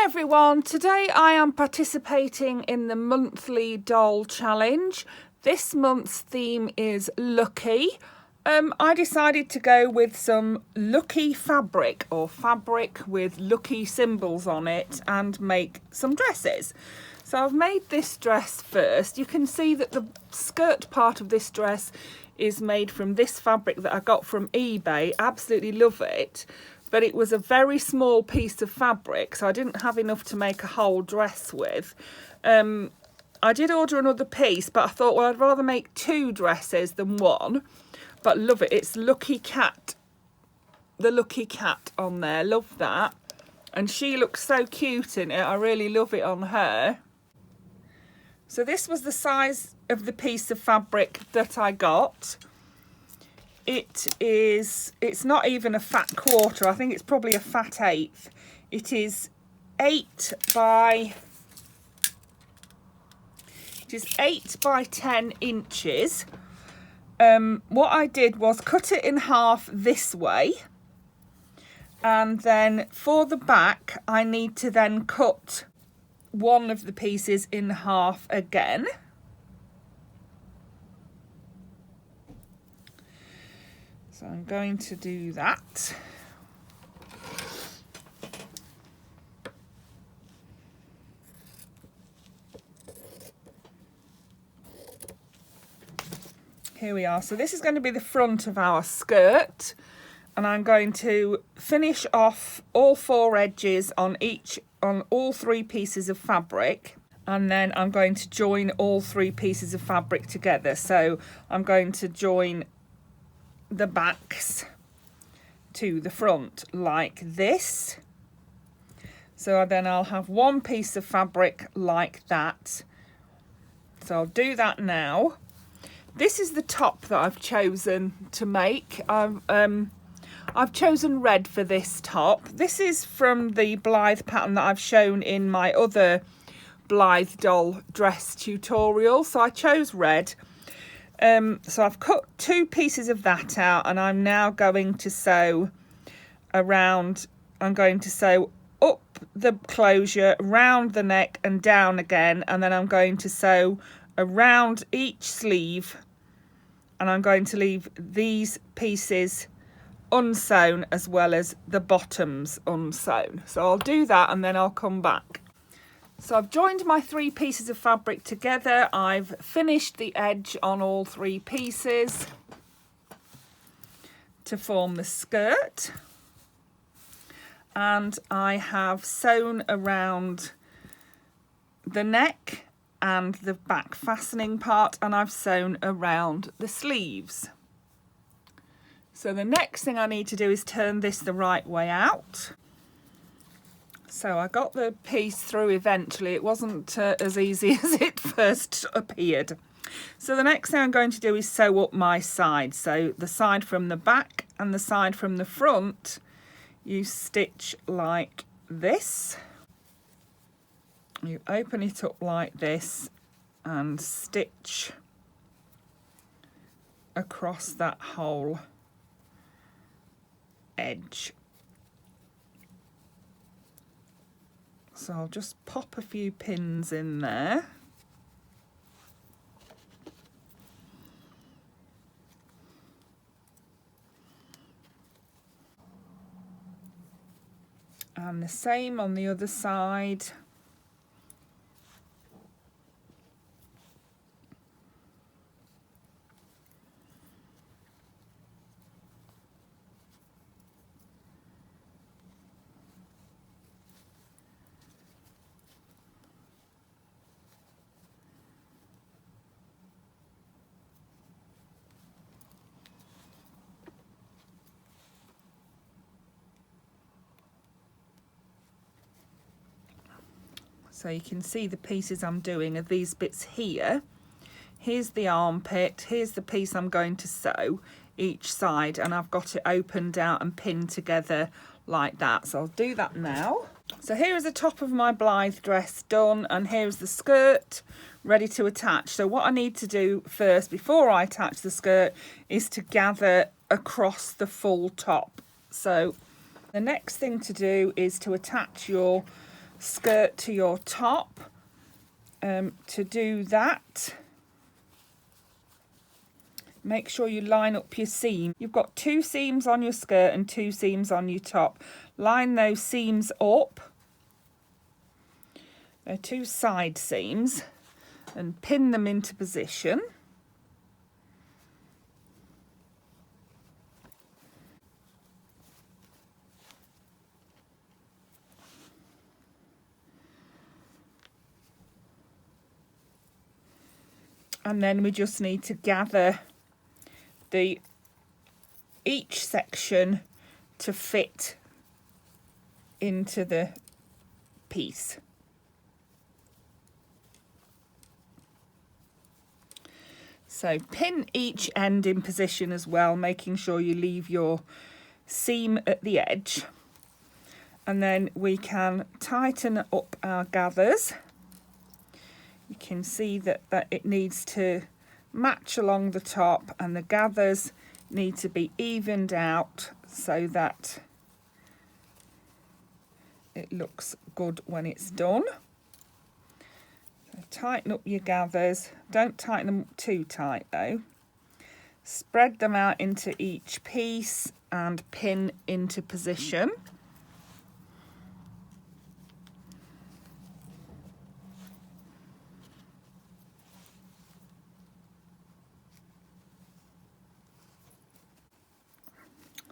Hi everyone, today I am participating in the monthly doll challenge. This month's theme is lucky. I decided to go with some lucky fabric or fabric with lucky symbols on it and make some dresses. So I've made this dress first. You can see that the skirt part of this dress is made from this fabric that I got from eBay. Absolutely love it. But it was a very small piece of fabric, so I didn't have enough to make a whole dress with. I did order another piece, but I thought, well, I'd rather make two dresses than one. But love it. It's Lucky Cat, the Lucky Cat on there. Love that. And she looks so cute in it. I really love it on her. So this was the size of the piece of fabric that I got. It's not even a fat quarter. I think it's probably a fat eighth. It is 8 by 10 inches. What I did was cut it in half this way, and then for the back I need to then cut one of the pieces in half again. So I'm going to do that. Here we are. So this is going to be the front of our skirt, and I'm going to finish off all 4 edges on all 3 pieces of fabric, and then I'm going to join all 3 pieces of fabric together. So I'm going to join the backs to the front like this. So then I'll have one piece of fabric like that. So I'll do that now. This is the top that I've chosen to make. I've chosen red for this top. This is from the Blythe pattern that I've shown in my other Blythe doll dress tutorial. So I chose red. So I've cut 2 pieces of that out, and I'm now going to sew around. I'm going to sew up the closure, round the neck and down again, and then I'm going to sew around each sleeve, and I'm going to leave these pieces unsewn as well as the bottoms unsewn. So I'll do that and then I'll come back. So I've joined my 3 pieces of fabric together. I've finished the edge on all 3 pieces to form the skirt. And I have sewn around the neck and the back fastening part, and I've sewn around the sleeves. So the next thing I need to do is turn this the right way out. So I got the piece through eventually. It wasn't as easy as it first appeared. So the next thing I'm going to do is sew up my side. So the side from the back and the side from the front, you stitch like this. You open it up like this and stitch across that whole edge. So I'll just pop a few pins in there. And the same on the other side. So you can see the pieces I'm doing are these bits here. Here's the armpit, here's the piece I'm going to sew each side, and I've got it opened out and pinned together like that. So I'll do that now. So here is the top of my Blythe dress done, and here's the skirt ready to attach. So what I need to do first before I attach the skirt is to gather across the full top. So the next thing to do is to attach your skirt to your top. To do that, make sure you line up your seam. You've got 2 seams on your skirt and 2 seams on your top. Line those seams up. They're 2 side seams, and pin them into position. And then we just need to gather each section to fit into the piece. So pin each end in position as well, making sure you leave your seam at the edge. And then we can tighten up our gathers. You can see that it needs to match along the top, and the gathers need to be evened out so that it looks good when it's done. So tighten up your gathers. Don't tighten them too tight though. Spread them out into each piece and pin into position.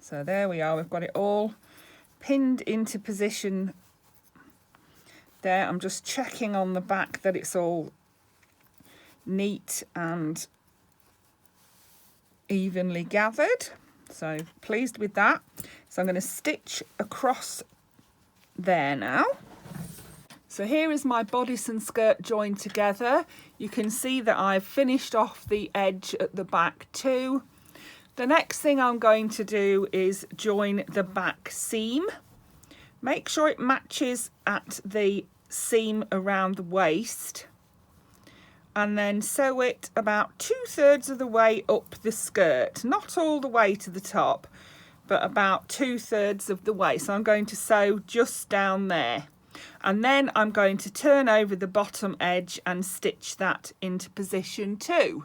So there we are, we've got it all pinned into position there. I'm just checking on the back that it's all neat and evenly gathered. So pleased with that. So I'm going to stitch across there now. So here is my bodice and skirt joined together. You can see that I've finished off the edge at the back too. The next thing I'm going to do is join the back seam. Make sure it matches at the seam around the waist, and then sew it about 2/3 of the way up the skirt. Not all the way to the top, but about 2/3 of the way. So I'm going to sew just down there. And then I'm going to turn over the bottom edge and stitch that into position too.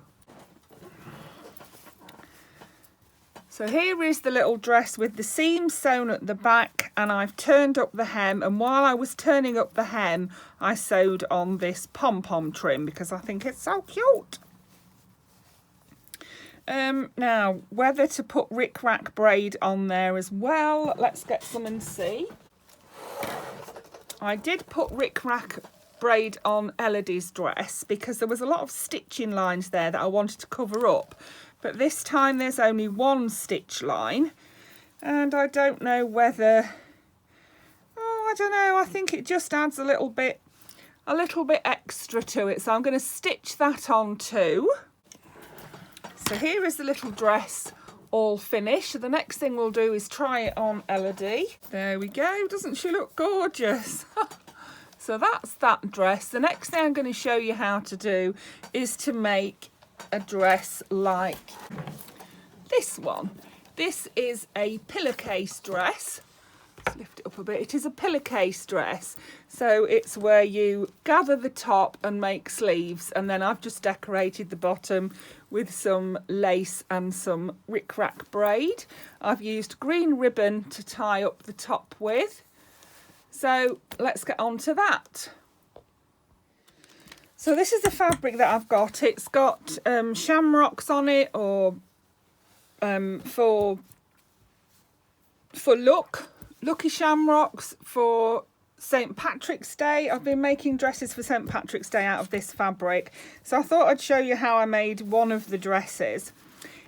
So here is the little dress with the seam sewn at the back, and I've turned up the hem, and while I was turning up the hem I sewed on this pom-pom trim because I think it's so cute. Now whether to put rick-rack braid on there as well, let's get some and see. I did put rick-rack braid on Elodie's dress because there was a lot of stitching lines there that I wanted to cover up. But this time there's only one stitch line, and I don't know whether, I don't know, I think it just adds a little bit extra to it. So I'm going to stitch that on too. So here is the little dress all finished. The next thing we'll do is try it on Elodie. There we go, doesn't she look gorgeous? So that's that dress. The next thing I'm going to show you how to do is to make a dress like this one. This is a pillowcase dress. Let's lift it up a bit. It is a pillowcase dress. So it's where you gather the top and make sleeves, and then I've just decorated the bottom with some lace and some rick-rack braid. I've used green ribbon to tie up the top with. So let's get on to that. So this is the fabric that I've got. It's got shamrocks on it, or for lucky shamrocks for St. Patrick's Day. I've been making dresses for St. Patrick's Day out of this fabric. So I thought I'd show you how I made one of the dresses.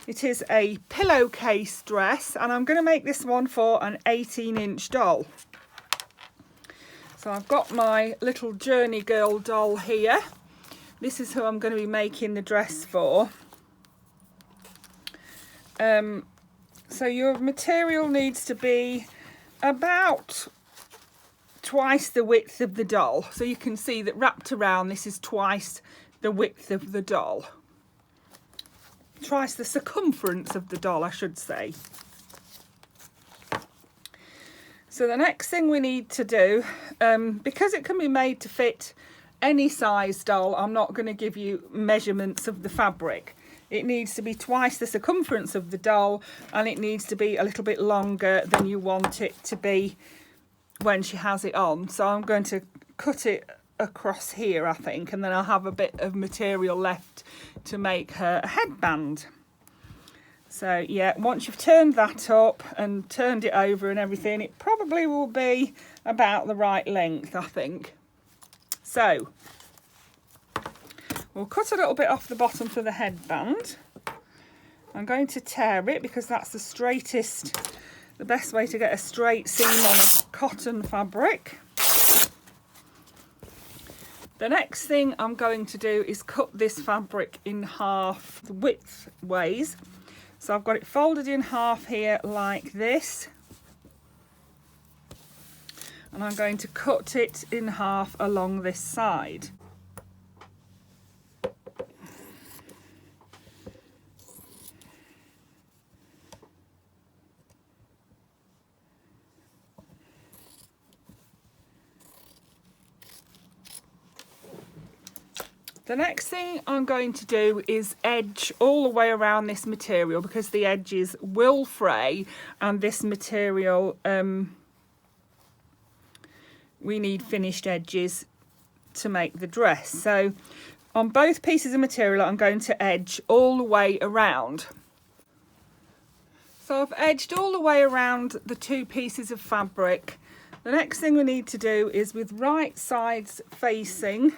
It is a pillowcase dress, and I'm going to make this one for an 18-inch doll. So I've got my little Journey Girl doll here. This is who I'm going to be making the dress for. So your material needs to be about twice the width of the doll. So you can see that wrapped around, this is twice the width of the doll. Twice the circumference of the doll, I should say. So the next thing we need to do, because it can be made to fit any size doll, I'm not going to give you measurements of the fabric. It needs to be twice the circumference of the doll, and it needs to be a little bit longer than you want it to be when she has it on. So I'm going to cut it across here, I think, and then I'll have a bit of material left to make her a headband. So yeah, once you've turned that up and turned it over and everything, it probably will be about the right length, I think. So we'll cut a little bit off the bottom for the headband. I'm going to tear it because that's the straightest, the best way to get a straight seam on cotton fabric. The next thing I'm going to do is cut this fabric in half the width ways. So I've got it folded in half here like this, and I'm going to cut it in half along this side. The next thing I'm going to do is edge all the way around this material, because the edges will fray, and this material, we need finished edges to make the dress. So on both pieces of material I'm going to edge all the way around. So I've edged all the way around the two pieces of fabric. The next thing we need to do is, with right sides facing,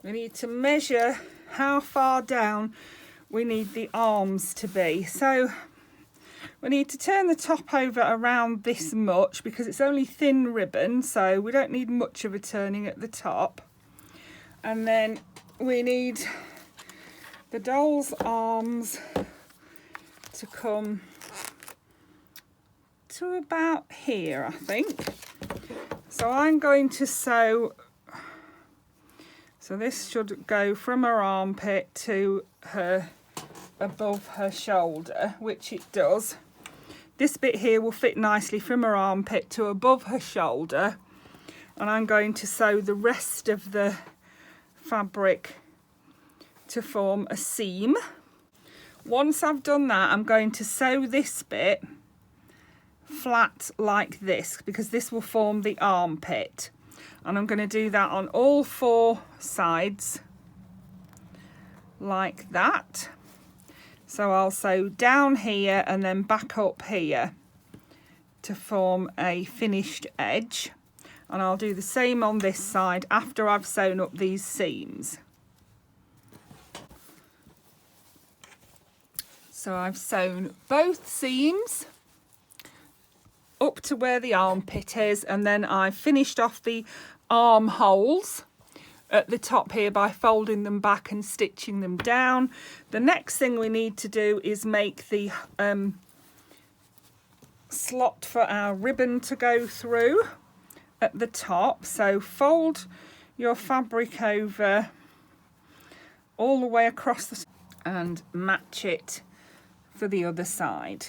we need to measure how far down we need the arms to be. So we need to turn the top over around this much, because it's only thin ribbon, so we don't need much of a turning at the top. And then we need the doll's arms to come to about here, I think. So I'm going to sew. So this should go from her armpit to her above her shoulder, which it does. This bit here will fit nicely from her armpit to above her shoulder, and I'm going to sew the rest of the fabric to form a seam. Once I've done that, I'm going to sew this bit flat like this, because this will form the armpit. And I'm going to do that on all four sides like that. So I'll sew down here and then back up here to form a finished edge. And I'll do the same on this side after I've sewn up these seams. So I've sewn both seams up to where the armpit is, and then I've finished off the armholes at the top here by folding them back and stitching them down. The next thing we need to do is make the slot for our ribbon to go through at the top. So fold your fabric over all the way across the and match it for the other side.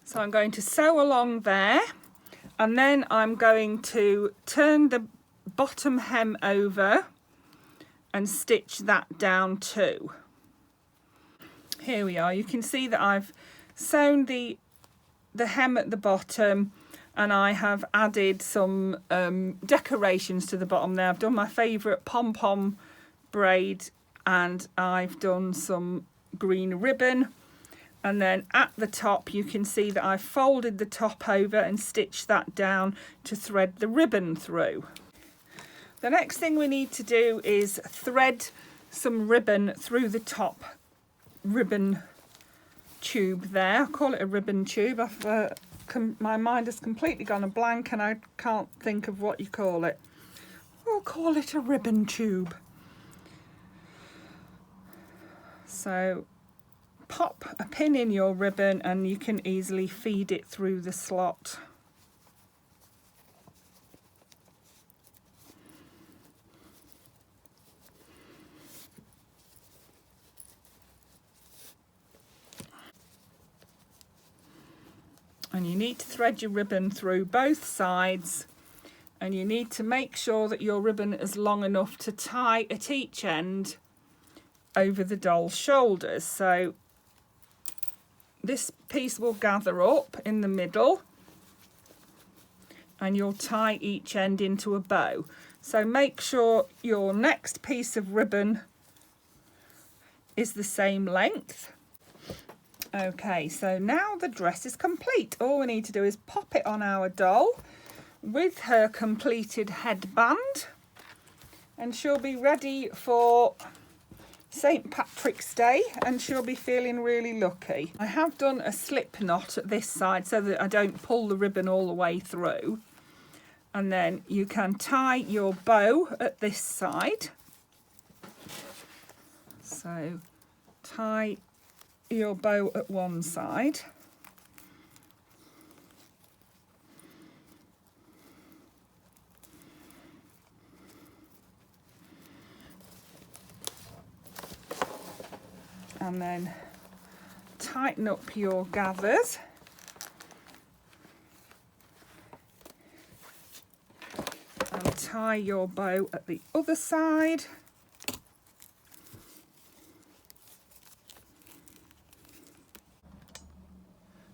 So I'm going to sew along there, and then I'm going to turn the bottom hem over and stitch that down too. Here we are. You can see that I've sewn the hem at the bottom, and I have added some decorations to the bottom there. I've done my favourite pom-pom braid, and I've done some green ribbon. And then at the top you can see that I've folded the top over and stitched that down to thread the ribbon through. The next thing we need to do is thread some ribbon through the top ribbon tube there. I call it a ribbon tube. My mind has completely gone a blank and I can't think of what you call it. We'll call it a ribbon tube. So pop a pin in your ribbon and you can easily feed it through the slot. And you need to thread your ribbon through both sides, and you need to make sure that your ribbon is long enough to tie at each end over the doll's shoulders. So this piece will gather up in the middle and you'll tie each end into a bow. So make sure your next piece of ribbon is the same length. Okay, so now the dress is complete. All we need to do is pop it on our doll with her completed headband, and she'll be ready for St. Patrick's Day, and she'll be feeling really lucky. I have done a slip knot at this side so that I don't pull the ribbon all the way through. And then you can tie your bow at this side. So tie your bow at one side. And then tighten up your gathers. And tie your bow at the other side.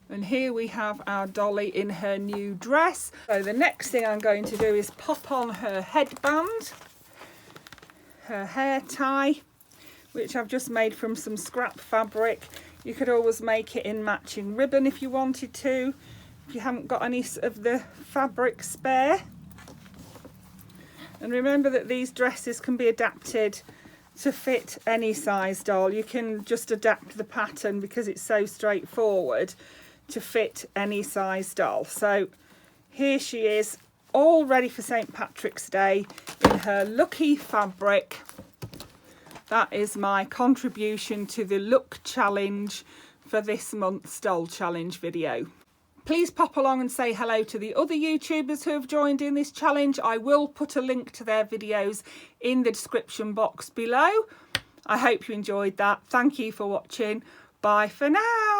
And here we have our dolly in her new dress. So the next thing I'm going to do is pop on her headband, her hair tie, which I've just made from some scrap fabric. You could always make it in matching ribbon if you wanted to, if you haven't got any of the fabric spare. And remember that these dresses can be adapted to fit any size doll. You can just adapt the pattern because it's so straightforward to fit any size doll. So here she is, all ready for St. Patrick's Day in her lucky fabric. That is my contribution to the look challenge for this month's doll challenge video. Please pop along and say hello to the other YouTubers who have joined in this challenge. I will put a link to their videos in the description box below. I hope you enjoyed that. Thank you for watching. Bye for now.